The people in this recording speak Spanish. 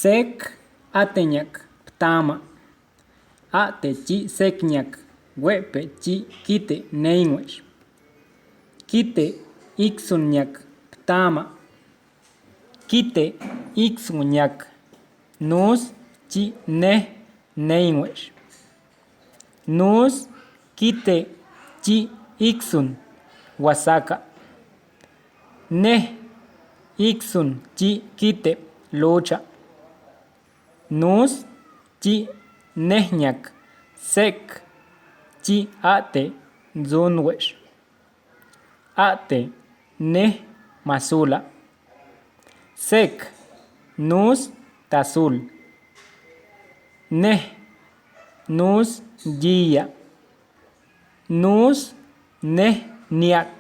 Sek ateñak ptama. Ate chi sekñak wepe chi kite neinwex. Kite iksunñak ptama. Kite iksunñak nus chi nej neinwex. Nus kite chi iksun wasaka. Nej iksun chi kite lucha. Nus chi nejñak sek chi ate nzunwex. Ate nej masula. Sek nus tasul. Nej nus yiya. Nus nej niak.